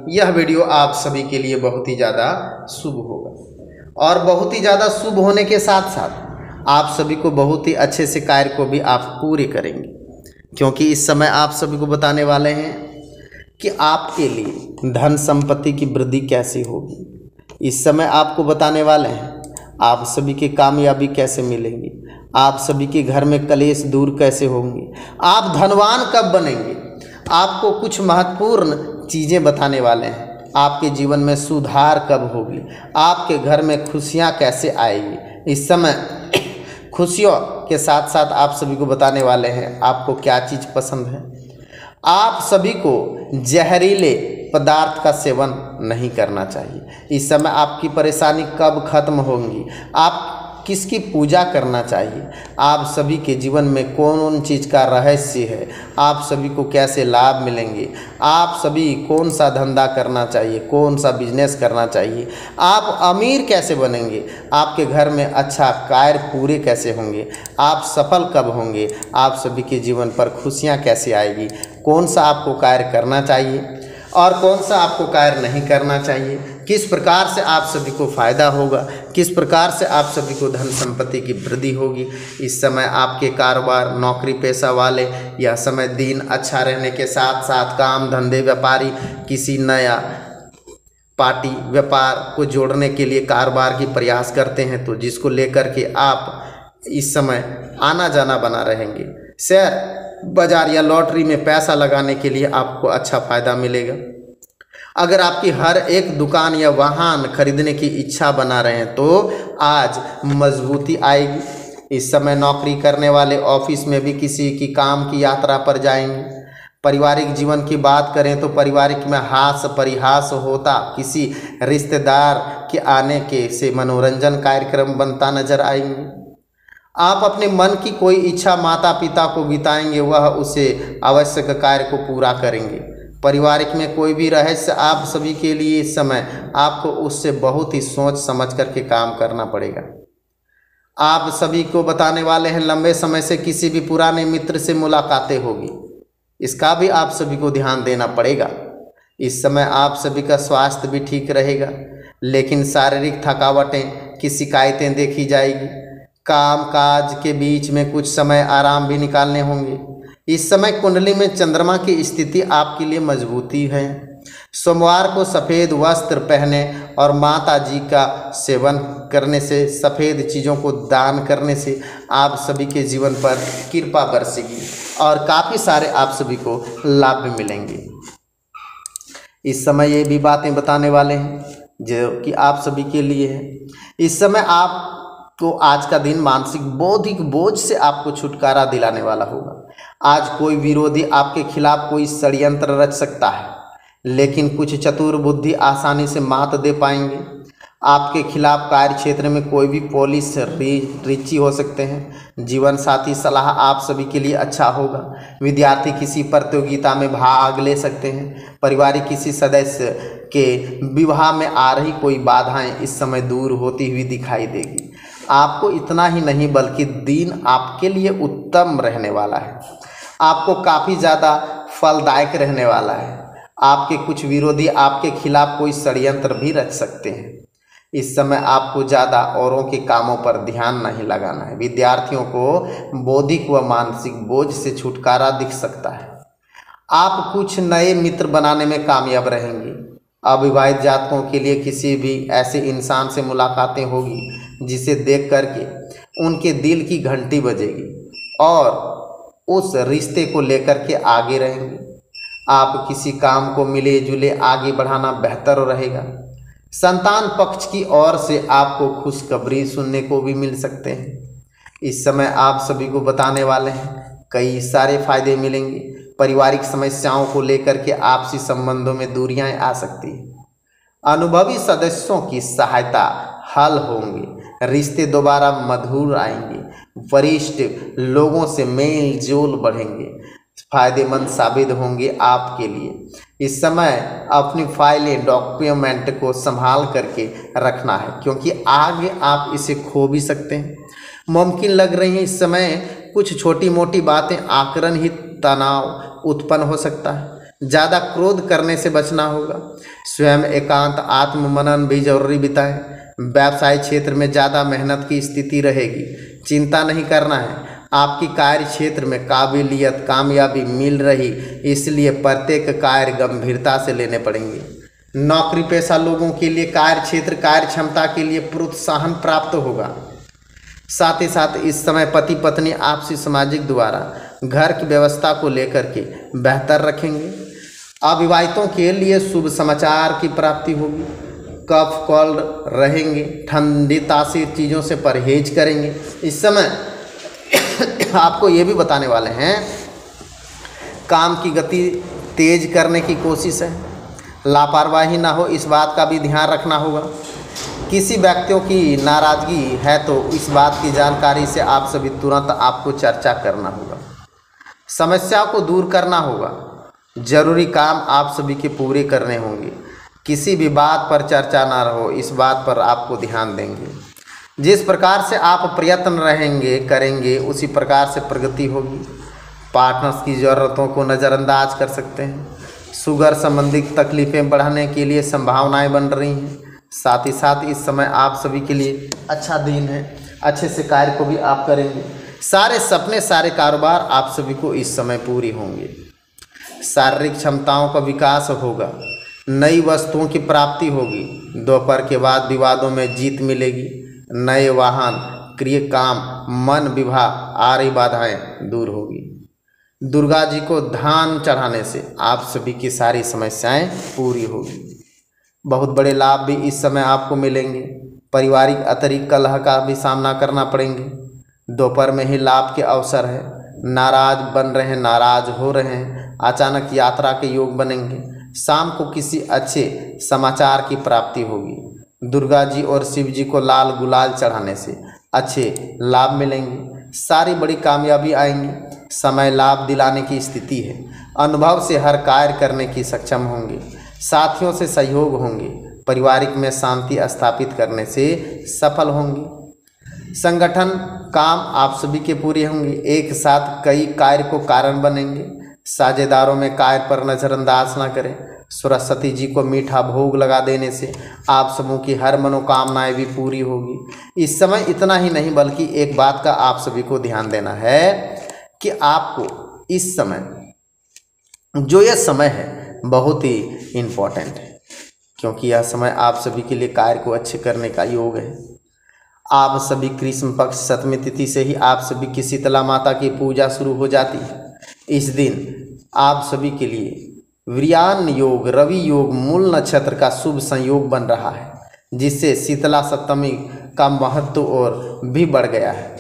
यह वीडियो आप सभी के लिए बहुत ही ज़्यादा शुभ होगा और बहुत ही ज़्यादा शुभ होने के साथ साथ आप सभी को बहुत ही अच्छे से कार्य को भी आप पूरे करेंगे, क्योंकि इस समय आप सभी को बताने वाले हैं कि आपके लिए धन संपत्ति की वृद्धि कैसी होगी। इस समय आपको बताने वाले हैं आप सभी की कामयाबी कैसे मिलेंगी, आप सभी के घर में कलेश दूर कैसे होंगे, आप धनवान कब बनेंगे। आपको कुछ महत्वपूर्ण चीज़ें बताने वाले हैं। आपके जीवन में सुधार कब होगी, आपके घर में खुशियां कैसे आएगी। इस समय खुशियों के साथ साथ आप सभी को बताने वाले हैं आपको क्या चीज़ पसंद है। आप सभी को जहरीले पदार्थ का सेवन नहीं करना चाहिए। इस समय आपकी परेशानी कब खत्म होंगी, आप किसकी पूजा करना चाहिए, आप सभी के जीवन में कौन चीज़ का रहस्य है, आप सभी को कैसे लाभ मिलेंगे, आप सभी कौन सा धंधा करना चाहिए, कौन सा बिजनेस करना चाहिए, आप अमीर कैसे बनेंगे, आपके घर में अच्छा कार्य पूरे कैसे होंगे, आप सफल कब होंगे, आप सभी के जीवन पर खुशियाँ कैसे आएगी, कौन सा आपको कार्य करना चाहिए और कौन सा आपको कार्य नहीं करना चाहिए, किस प्रकार से आप सभी को फ़ायदा होगा, किस प्रकार से आप सभी को धन संपत्ति की वृद्धि होगी। इस समय आपके कारोबार, नौकरी पेशा वाले, यह समय दिन अच्छा रहने के साथ साथ काम धंधे व्यापारी किसी नया पार्टी व्यापार को जोड़ने के लिए कारोबार की प्रयास करते हैं तो जिसको लेकर के आप इस समय आना जाना बना रहेंगे। शेयर बाजार या लॉटरी में पैसा लगाने के लिए आपको अच्छा फ़ायदा मिलेगा। अगर आपकी हर एक दुकान या वाहन खरीदने की इच्छा बना रहे हैं तो आज मजबूती आएगी। इस समय नौकरी करने वाले ऑफिस में भी किसी की काम की यात्रा पर जाएंगे। पारिवारिक जीवन की बात करें तो पारिवारिक में हास परिहास होता, किसी रिश्तेदार के आने के से मनोरंजन कार्यक्रम बनता नजर आएंगे। आप अपने मन की कोई इच्छा माता पिता को बिताएंगे, वह उसे आवश्यक कार्य को पूरा करेंगे। पारिवारिक में कोई भी रहस्य आप सभी के लिए इस समय आपको उससे बहुत ही सोच समझ करके काम करना पड़ेगा। आप सभी को बताने वाले हैं लंबे समय से किसी भी पुराने मित्र से मुलाकातें होगी, इसका भी आप सभी को ध्यान देना पड़ेगा। इस समय आप सभी का स्वास्थ्य भी ठीक रहेगा, लेकिन शारीरिक थकावटें की शिकायतें देखी जाएगी। काम काज के बीच में कुछ समय आराम भी निकालने होंगे। इस समय कुंडली में चंद्रमा की स्थिति आपके लिए मजबूती है। सोमवार को सफ़ेद वस्त्र पहने और माता जी का सेवन करने से, सफ़ेद चीज़ों को दान करने से आप सभी के जीवन पर कृपा बरसेगी और काफ़ी सारे आप सभी को लाभ भी मिलेंगे। इस समय ये भी बातें बताने वाले हैं जो कि आप सभी के लिए है। इस समय आप तो आज का दिन मानसिक बौद्धिक बोझ से आपको छुटकारा दिलाने वाला होगा। आज कोई विरोधी आपके खिलाफ कोई षड्यंत्र रच सकता है, लेकिन कुछ चतुर बुद्धि आसानी से मात दे पाएंगे। आपके खिलाफ कार्य क्षेत्र में कोई भी पुलिस रिची हो सकते हैं। जीवन साथी सलाह आप सभी के लिए अच्छा होगा। विद्यार्थी किसी प्रतियोगिता में भाग ले सकते हैं। पारिवारिक किसी सदस्य के विवाह में आ रही कोई बाधाएं इस समय दूर होती हुई दिखाई देगी। आपको इतना ही नहीं बल्कि दिन आपके लिए उत्तम रहने वाला है, आपको काफ़ी ज़्यादा फलदायक रहने वाला है। आपके कुछ विरोधी आपके खिलाफ कोई षड्यंत्र भी रच सकते हैं। इस समय आपको ज़्यादा औरों के कामों पर ध्यान नहीं लगाना है। विद्यार्थियों को बौद्धिक व मानसिक बोझ से छुटकारा दिख सकता है। आप कुछ नए मित्र बनाने में कामयाब रहेंगे। अविवाहित जातकों के लिए किसी भी ऐसे इंसान से मुलाकातें होगी जिसे देख करके उनके दिल की घंटी बजेगी और उस रिश्ते को लेकर के आगे रहेंगे। आप किसी काम को मिले जुले आगे बढ़ाना बेहतर रहेगा। संतान पक्ष की ओर से आपको खुशखबरी सुनने को भी मिल सकते हैं। इस समय आप सभी को बताने वाले हैं कई सारे फायदे मिलेंगे। पारिवारिक समस्याओं को लेकर के आपसी संबंधों में दूरियां आ सकती हैं। अनुभवी सदस्यों की सहायता हल होंगे। रिश्ते दोबारा मधुर आएंगे। वरिष्ठ लोगों से मेल जोल बढ़ेंगे, फायदेमंद साबित होंगे आपके लिए। इस समय अपनी फाइलें डॉक्यूमेंट को संभाल करके रखना है, क्योंकि आगे आप इसे खो भी सकते हैं। मुमकिन लग रही है इस समय कुछ छोटी मोटी बातें आकरण ही तनाव उत्पन्न हो सकता है। ज़्यादा क्रोध करने से बचना होगा। स्वयं एकांत आत्म मनन भी जरूरी बिताएं। व्यवसाय क्षेत्र में ज़्यादा मेहनत की स्थिति रहेगी, चिंता नहीं करना है। आपकी कार्य क्षेत्र में काबिलियत कामयाबी मिल रही, इसलिए प्रत्येक कार्य गंभीरता से लेने पड़ेंगे। नौकरी पेशा लोगों के लिए कार्य क्षेत्र कार्य क्षमता के लिए प्रोत्साहन प्राप्त होगा। साथ ही साथ इस समय पति पत्नी आपसी सामाजिक द्वारा घर की व्यवस्था को लेकर के बेहतर रखेंगे। अविवाहितों के लिए शुभ समाचार की प्राप्ति होगी। कफ कोल्ड रहेंगे, ठंडी तासीर चीज़ों से परहेज करेंगे। इस समय आपको ये भी बताने वाले हैं, काम की गति तेज करने की कोशिश है, लापरवाही ना हो इस बात का भी ध्यान रखना होगा। किसी व्यक्तियों की नाराज़गी है तो इस बात की जानकारी से आप सभी तुरंत आपको चर्चा करना होगा। समस्या को दूर करना होगा। जरूरी काम आप सभी के पूरे करने होंगे। किसी भी बात पर चर्चा ना रहो, इस बात पर आपको ध्यान देंगे। जिस प्रकार से आप प्रयत्न रहेंगे करेंगे उसी प्रकार से प्रगति होगी। पार्टनर्स की ज़रूरतों को नज़रअंदाज कर सकते हैं। शुगर संबंधित तकलीफ़ें बढ़ाने के लिए संभावनाएं बन रही हैं। साथ ही साथ इस समय आप सभी के लिए अच्छा दिन है, अच्छे से कार्य को भी आप करेंगे। सारे सपने सारे कारोबार आप सभी को इस समय पूरी होंगे। शारीरिक क्षमताओं का विकास होगा। नई वस्तुओं की प्राप्ति होगी। दोपहर के बाद विवादों में जीत मिलेगी। नए वाहन क्रिय काम मन विवाह आरी बाधाएं दूर होगी। दुर्गा जी को धान चढ़ाने से आप सभी की सारी समस्याएं पूरी होगी। बहुत बड़े लाभ भी इस समय आपको मिलेंगे। पारिवारिक अतिरिक्त कलह का भी सामना करना पड़ेंगे। दोपहर में ही लाभ के अवसर है। नाराज बन रहे हैं, नाराज हो रहे हैं, अचानक यात्रा के योग बनेंगे। शाम को किसी अच्छे समाचार की प्राप्ति होगी। दुर्गा जी और शिव जी को लाल गुलाल चढ़ाने से अच्छे लाभ मिलेंगे। सारी बड़ी कामयाबी आएंगी। समय लाभ दिलाने की स्थिति है। अनुभव से हर कार्य करने की सक्षम होंगे। साथियों से सहयोग होंगे। पारिवारिक में शांति स्थापित करने से सफल होंगे। संगठन काम आप सभी के पूरे होंगे। एक साथ कई कार्य को कारण बनेंगे। साझेदारों में कार्य पर नज़रअंदाज ना करें। सरस्वती जी को मीठा भोग लगा देने से आप सबों की हर मनोकामनाएं भी पूरी होगी। इस समय इतना ही नहीं बल्कि एक बात का आप सभी को ध्यान देना है कि आपको इस समय जो यह समय है बहुत ही इम्पोर्टेंट है, क्योंकि यह समय आप सभी के लिए कार्य को अच्छे करने का योग है। आप सभी कृष्ण पक्ष सप्तमी तिथि से ही आप सभी की शीतला माता की पूजा शुरू हो जाती है। इस दिन आप सभी के लिए वीर्यान योग रवि योग मूल नक्षत्र का शुभ संयोग बन रहा है, जिससे शीतला सप्तमी का महत्व और भी बढ़ गया है।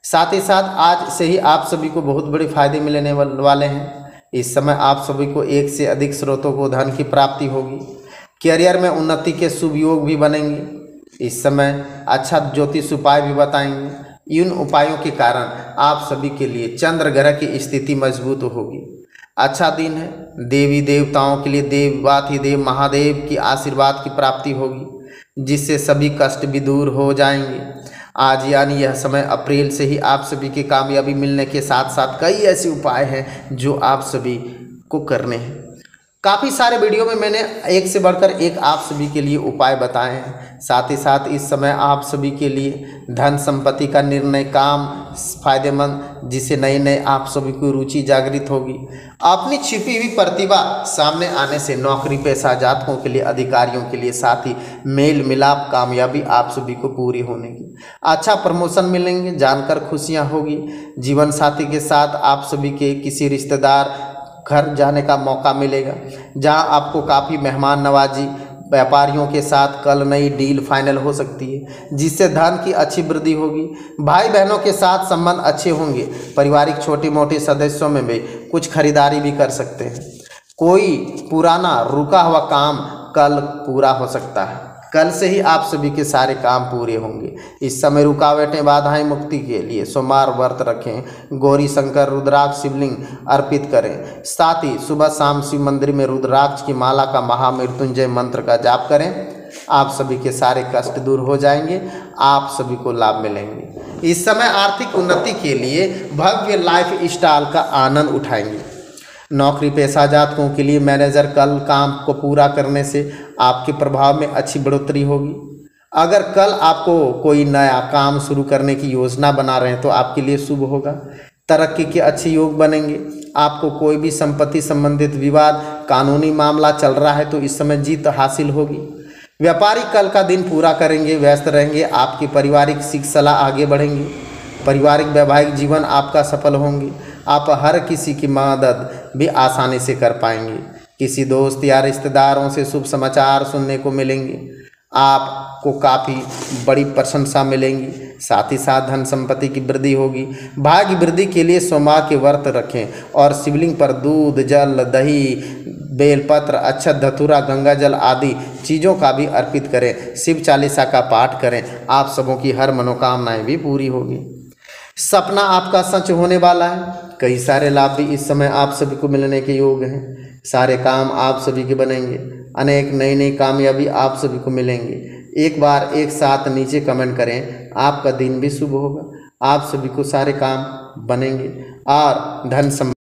साथ ही साथ आज से ही आप सभी को बहुत बड़े फायदे मिलने वाले हैं। इस समय आप सभी को एक से अधिक स्रोतों को धन की प्राप्ति होगी। करियर में उन्नति के शुभ योग भी बनेंगे। इस समय अच्छा ज्योतिष उपाय भी बताएंगे। इन उपायों के कारण आप सभी के लिए चंद्र ग्रह की स्थिति मजबूत होगी। अच्छा दिन है। देवी देवताओं के लिए देवाधिदेव महादेव की आशीर्वाद की प्राप्ति होगी, जिससे सभी कष्ट भी दूर हो जाएंगे। आज यानी यह समय अप्रैल से ही आप सभी की कामयाबी मिलने के साथ साथ कई ऐसे उपाय हैं जो आप सभी को करने हैं। काफ़ी सारे वीडियो में मैंने एक से बढ़कर एक आप सभी के लिए उपाय बताए हैं। साथ ही साथ इस समय आप सभी के लिए धन संपत्ति का निर्णय काम फायदेमंद, जिससे नए नए आप सभी की रुचि जागृत होगी। अपनी छिपी हुई प्रतिभा सामने आने से नौकरी पेशा जातकों के लिए अधिकारियों के लिए साथ ही मेल मिलाप कामयाबी आप सभी को पूरी होने की। अच्छा प्रमोशन मिलेंगे, जानकर खुशियाँ होगी। जीवन साथी के साथ आप सभी के किसी रिश्तेदार घर जाने का मौका मिलेगा, जहां आपको काफ़ी मेहमान नवाजी। व्यापारियों के साथ कल नई डील फाइनल हो सकती है, जिससे धन की अच्छी वृद्धि होगी। भाई बहनों के साथ संबंध अच्छे होंगे। पारिवारिक छोटे मोटे सदस्यों में भी कुछ खरीदारी भी कर सकते हैं। कोई पुराना रुका हुआ काम कल पूरा हो सकता है। कल से ही आप सभी के सारे काम पूरे होंगे। इस समय रुकावटें बाधाएं मुक्ति के लिए सोमवार व्रत रखें। गौरी शंकर रुद्राक्ष शिवलिंग अर्पित करें। साथ ही सुबह शाम शिव मंदिर में रुद्राक्ष की माला का महामृत्युंजय मंत्र का जाप करें। आप सभी के सारे कष्ट दूर हो जाएंगे। आप सभी को लाभ मिलेंगे। इस समय आर्थिक उन्नति के लिए भव्य लाइफ स्टाइल का आनंद उठाएंगे। नौकरी पेशा जातकों के लिए मैनेजर कल काम को पूरा करने से आपके प्रभाव में अच्छी बढ़ोतरी होगी। अगर कल आपको कोई नया काम शुरू करने की योजना बना रहे हैं तो आपके लिए शुभ होगा। तरक्की के अच्छे योग बनेंगे। आपको कोई भी संपत्ति संबंधित विवाद, कानूनी मामला चल रहा है तो इस समय जीत हासिल होगी। व्यापारी कल का दिन पूरा करेंगे, व्यस्त रहेंगे। आपकी पारिवारिक श्रृंखला आगे बढ़ेंगी। पारिवारिक वैवाहिक जीवन आपका सफल होंगे। आप हर किसी की मदद भी आसानी से कर पाएंगे। किसी दोस्त या रिश्तेदारों से शुभ समाचार सुनने को मिलेंगे। आपको काफ़ी बड़ी प्रशंसा मिलेंगी। साथ ही साथ धन संपत्ति की वृद्धि होगी। भाग्य वृद्धि के लिए सोमवार के व्रत रखें और शिवलिंग पर दूध, जल, दही, बेलपत्र, अक्षत, धतूरा, गंगा जल आदि चीज़ों का भी अर्पित करें। शिव चालीसा का पाठ करें। आप सबों की हर मनोकामनाएं भी पूरी होगी। सपना आपका सच होने वाला है। कई सारे लाभ भी इस समय आप सभी को मिलने के योग हैं। सारे काम आप सभी के बनेंगे। अनेक नई नई कामयाबी आप सभी को मिलेंगे। एक बार एक साथ नीचे कमेंट करें, आपका दिन भी शुभ होगा। आप सभी को सारे काम बनेंगे और धन